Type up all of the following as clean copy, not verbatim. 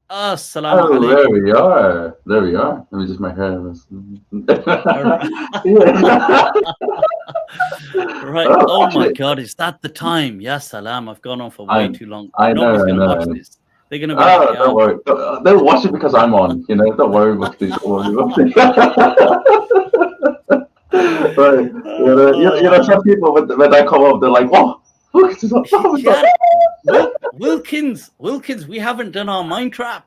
Assalamu Oh, there alaikum. we are. There we are. Let me just my hair. Right. Yeah. Right. Oh, Oh my actually, God, is that the time? Yeah, salam. I've gone on for way I too long. I know, Nobody's I gonna know. watch I know. this. They're gonna be like, Oh, yeah. don't worry. They'll watch it because I'm on. Don't worry, Mufti. Don't worry, Mufti. Right. Uh, Some people when I come up, they're like, "Oh, look, it's yeah. Wilkins, we haven't done our mind trap.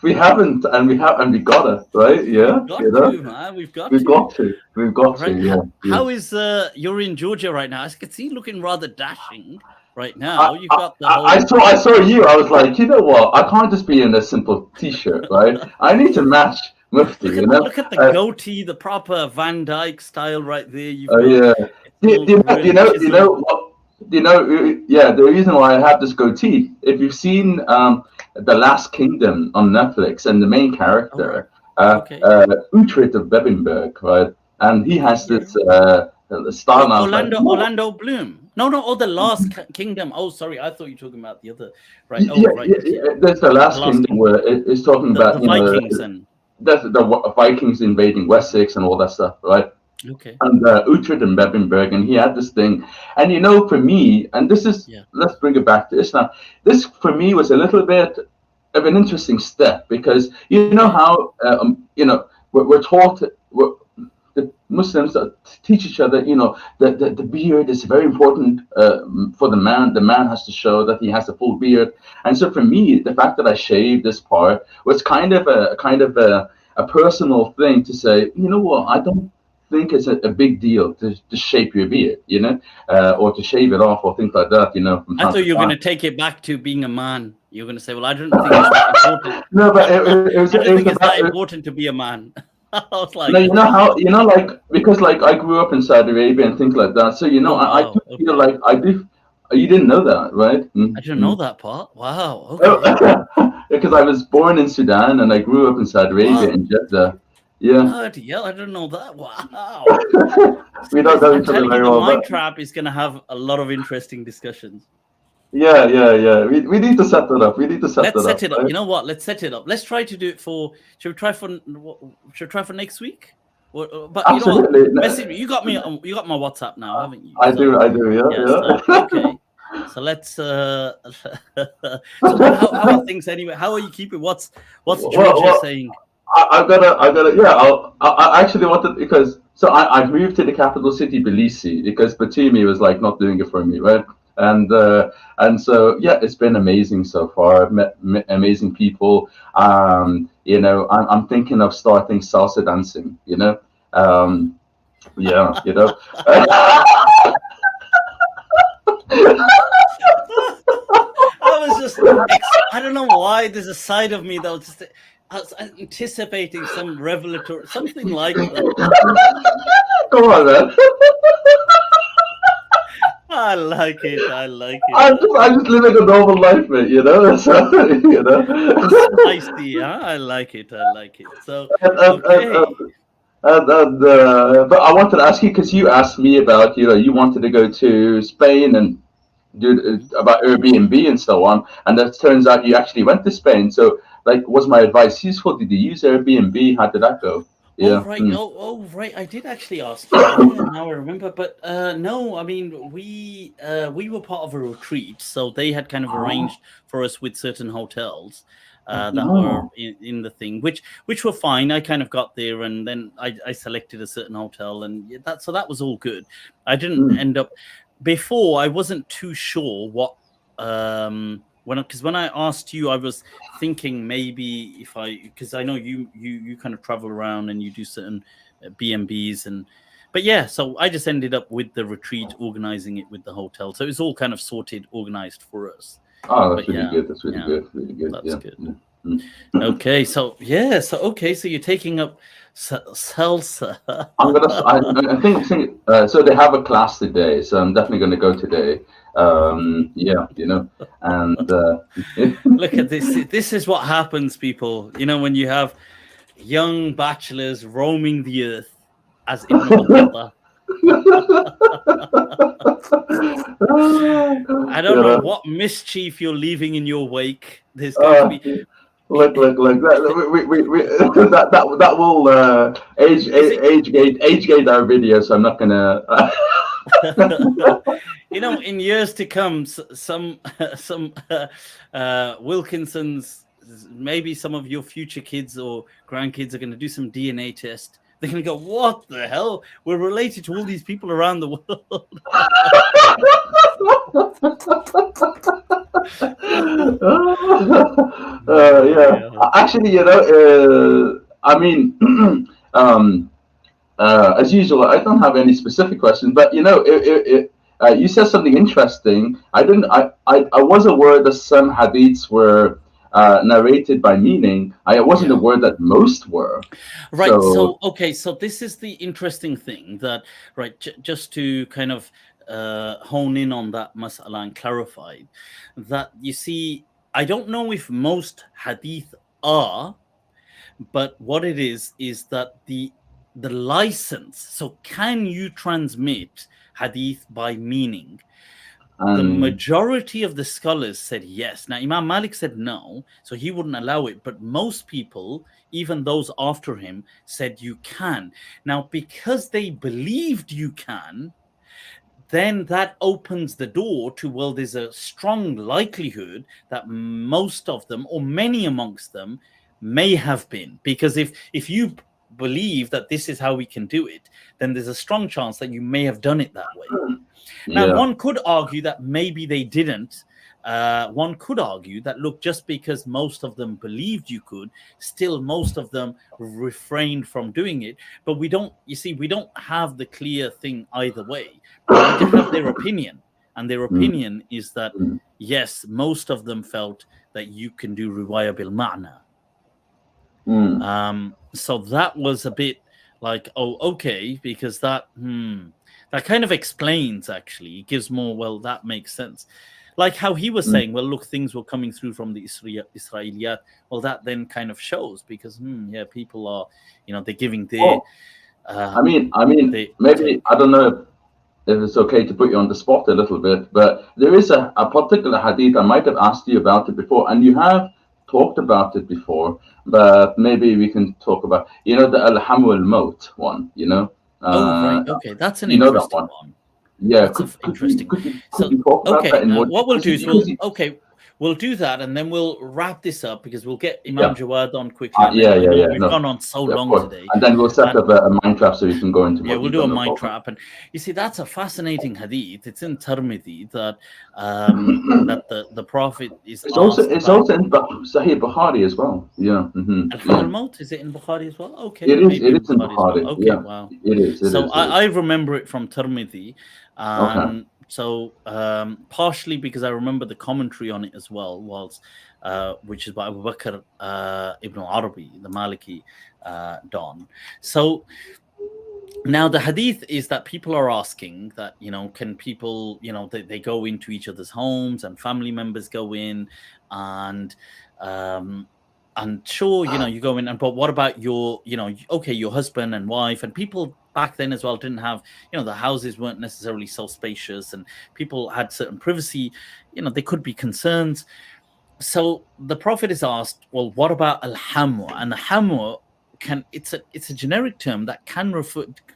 we haven't, and we gotta, right? We've Yeah, got to, man. We've got we've to. got to, we've got to. Right. Yeah, yeah. How is you're in Georgia right now? I can see you looking rather dashing right I, now. You've I, got the whole I saw you. I was like, you know what? I can't just be in a simple t-shirt, right? I need to match Mufti. look at the goatee, the proper Van Dyke style right there. You've got Yeah. it's all really You chiseled. know what? Yeah, the reason why I have this goatee. If you've seen the Last Kingdom on Netflix, and the main All right. character, Okay. Uhtred of Bebbanburg, right? And he Okay. has Yeah. this style, and I was like, no, Orlando Bloom. No, no. Oh, the Last Kingdom. Oh, sorry. I thought you were talking about the other. Right. Oh, right. Yeah. there's the The Last Last Kingdom Kingdom. where it's talking The about Vikings and that's the Vikings invading Wessex and all that stuff, right? okay. And Utrecht and Bebbanburg, and he had this thing. And for me, and this is, Yeah. let's bring it back to Islam. This for me was a little bit of an interesting step because you know Okay. how we're taught. The Muslims teach each other, that the beard is very important for the man. The man has to show that he has a full beard, and so for me, the fact that I shaved this part was kind of a personal thing to say. You know what? I don't think it's a big deal to shape your beard, or to shave it off or things like that, from I time thought to you were going time. to take it back to being a man. You're going to say, "Well, I don't think it's that important. No, but I don't it was think it's that about important to be a man." I was no, like, you know how like because like I grew up in Saudi Arabia and things like that. So "Oh I do wow, feel okay." like I do. You didn't know that, right? I didn't know Mm-hmm. that part. Wow, okay. Oh, because I was born in Sudan and I grew up in Saudi Arabia What? in Jeddah. Yeah, Bloody hell, I didn't know that. Wow. we don't know I'm each other telling you, very the well, mind but trap is going to have a lot of interesting discussions. yeah, yeah, yeah. We need to set that up. We need to set Let's that up, set it up. right? You know what? Let's set it up. Let's try to do it for. Should we try for? Should we try for next week? But you know what? Absolutely. Message me. No, You got me. You got my WhatsApp now, haven't you? I So do. I do. Yeah, yeah. So yeah. okay. So let's. So how are things anyway? How are you keeping? What's Georgia Well, saying? I gotta, yeah. I actually wanted because so I moved to the capital city, Tbilisi, because Batumi was like not doing it for me, right? And so yeah, it's been amazing so far. I've met amazing people. I'm thinking of starting salsa dancing. Yeah, I was just. I don't know why. There's a side of me that was just. I was anticipating some revelatory, something like that. Come on, man. I like it. I like it. I'm just living a normal life, mate. So, Spicy, huh? I like it. I like it. So, and, and, and, okay. but I wanted to ask you because you asked me about you wanted to go to Spain and do Mhm. about Airbnb and so on, and it turns out you actually went to Spain. So, like, was my advice useful? Did you use Airbnb? How did that go? Oh Yeah. right. Oh right. I did actually ask you. Yeah, now I remember. But no, I mean we were part of a retreat, so they had kind of Oh, arranged for us with certain hotels that were no. in the thing, which were fine. I kind of got there, and then I selected a certain hotel, and that was all good. I didn't Mm. end up before. I wasn't too sure what when I asked you, I was thinking maybe if I because I know you kind of travel around and you do certain B&Bs and but yeah, so I just ended up with the retreat organizing it with the hotel, so it was all kind of sorted, organized for us. Oh, that's But really yeah, good. That's really yeah, good. Really good. that's Yeah. good. Yeah. Mm. Okay, so yeah, so okay, so you're taking up salsa. I think so. They have a class today, so I'm definitely going to go today. Yeah, and Look at this. This is what happens, people. You know, when you have young bachelors roaming the earth as Ibn Battuta. I don't know you what mischief you're leaving in your wake. There's going to uh, be Look that that will age gate our video, so I'm not gonna. In years to come, some Wilkinsons, maybe some of your future kids or grandkids are going to do some DNA test. They're going to go, what the hell? We're related to all these people around the world. Yeah. Actually, I mean, as usual, I don't have any specific questions, but you said something interesting. I was aware that some hadiths were narrated by meaning. I wasn't aware that most were. Right. So this is the interesting thing that, right, just to kind of hone in on that mas'ala and clarify that, you see, I don't know if most hadith are, but what it is that the license. So can you transmit hadith by meaning? The majority of the scholars said yes. Now, Imam Malik said no, so he wouldn't allow it. But most people, even those after him, said you can. Now, because they believed you can, then that opens the door to, well, there's a strong likelihood that most of them, or many amongst them, may have been. Because if you believe that this is how we can do it, then there's a strong chance that you may have done it that way. Now, one could argue that maybe they didn't. One could argue that, look, just because most of them believed you could, still most of them refrained from doing it. But we don't have the clear thing either way. But we have their opinion. And their opinion is that, yes, most of them felt that you can do riwayah bil ma'na. So that was a bit like, oh, okay, because that kind of explains, actually. It gives more, well, that makes sense. Like how he was saying, well, look, things were coming through from the Israeliyat. Well, that then kind of shows because, people are, they're giving their... I mean, maybe, I don't know if it's okay to put you on the spot a little bit, but there is a particular hadith, I might have asked you about it before, and you have talked about it before, but maybe we can talk about, the Al-Hamu al-Maut one, right. Okay, that's an interesting one. Yeah, that's interesting. Could you talk about that what we'll do is we'll do that, and then we'll wrap this up because we'll get Imam Jawad on quickly. We've gone on so long today, and then we'll set up a mind trap so you can go into. Yeah, we'll do a mind trap, and you see that's a fascinating hadith. It's in Tirmidhi that that the Prophet is. It's also in Sahih Bukhari as well. Yeah. Al-Maut, is it in Bukhari as well? Okay, it is in Bukhari. Well. Okay, wow. It is. I remember it from Tirmidhi. So partially because I remember the commentary on it as well was which is by Abu Bakr ibn Arabi, the Maliki Don. So now the hadith is that people are asking that, can people, they go into each other's homes and family members go in and sure, you go in, but what about your, your husband and wife, and people back then as well didn't have, the houses weren't necessarily so spacious and people had certain privacy, there could be concerns. So the Prophet is asked, well, what about al-hamu? And the hamu it's a generic term that can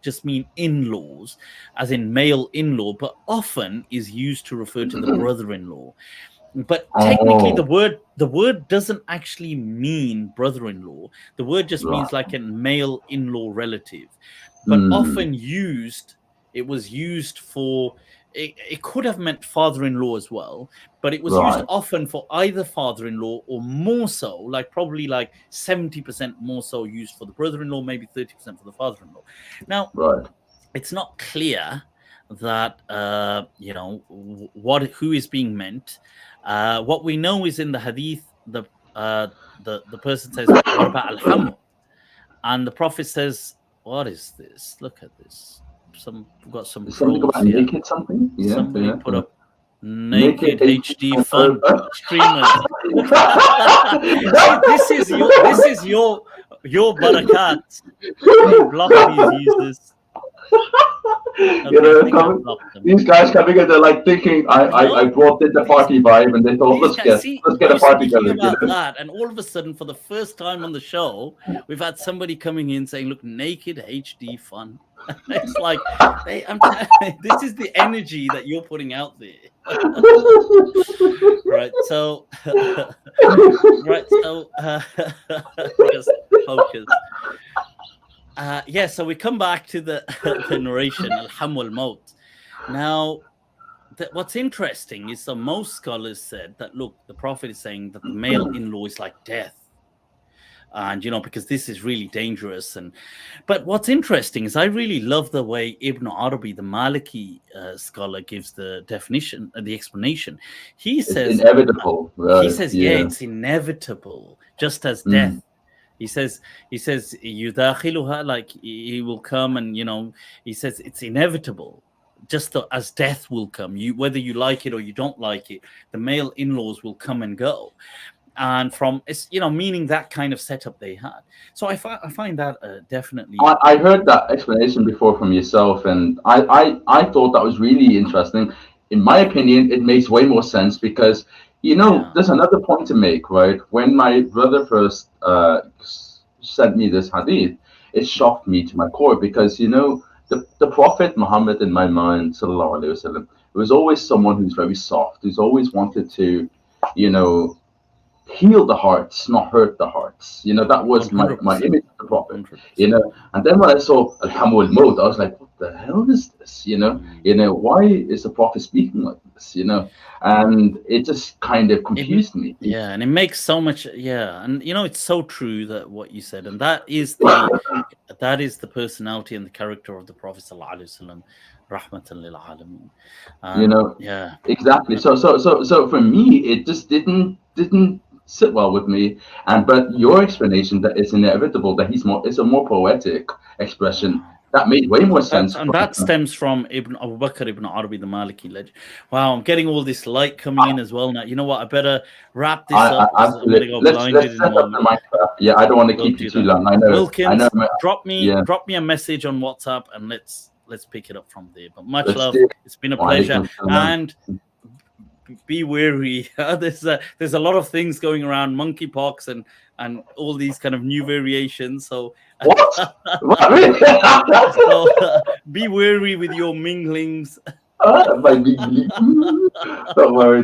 just mean in-laws, as in male in-law, but often is used to refer to the brother-in-law. But technically, the word doesn't actually mean brother-in-law. The word just means like a male in-law relative. But often it was used for, it could have meant father-in-law as well, but it was used often for either father-in-law or more so, like probably like 70% more so used for the brother-in-law, maybe 30% for the father-in-law. Now, it's not clear that, who is being meant. What we know is in the hadith, the person says, what about al-hamu? And the Prophet says, what is this? Look at this. We've got some something about here. naked something. Yeah, somebody put up naked HD fun streamers. This is your barakat. You block these users. These guys coming in, they're like thinking, I brought in the party vibe, and they thought, let's get a party going. About that, and all of a sudden, for the first time on the show, we've had somebody coming in saying, "Look, naked HD fun." It's like, hey, this is the energy that you're putting out there. Right, so focus. So we come back to the narration, Al-Ham Maut. Now, what's interesting is most scholars said that, look, the Prophet is saying that the male in-law is like death. And, because this is really dangerous. But what's interesting is I really love the way Ibn Arabi, the Maliki scholar, gives the definition, the explanation. He says, it's inevitable. Right? He says, it's inevitable, just as death. He says, yudakhiluha, like he will come, and he says it's inevitable, just as death will come. Whether you like it or you don't like it, the male in-laws will come and go, and from meaning that kind of setup they had. So I find that definitely. I heard that explanation before from yourself, and I thought that was really interesting. In my opinion, it makes way more sense because. There's another point to make, right? When my brother first sent me this hadith, it shocked me to my core because, the Prophet Muhammad in my mind, sallallahu alaihi wasallam, was always someone who's very soft, who's always wanted to, heal the hearts, not hurt the hearts. That was my image of the Prophet. And then when I saw Al-Hamul Maut, I was like, what the hell is this? Why is the Prophet speaking like this? And it just kind of confused me. Yeah, and it makes so much. Yeah, and it's so true that what you said, and that is the personality and the character of the Prophet sallallahu alaihi wasallam, rahmatan lil alamin. Yeah, exactly. So for me, it just didn't sit well with me. But your explanation that it's inevitable, that it's a more poetic expression. That made way more sense. And that stems from Abu Bakr ibn Arabi, the Maliki legend. Wow, I'm getting all this light coming in as well now. You know what? I better wrap this up. I'm going to go blinded in a moment. Yeah, I don't want to keep you too long. I know. Wilkins, drop me a message on WhatsApp, and let's pick it up from there. But much love. It's been a pleasure. And be wary. There's a lot of things going around, monkeypox and all these kind of new variations. So what? So be wary with your minglings. Don't worry.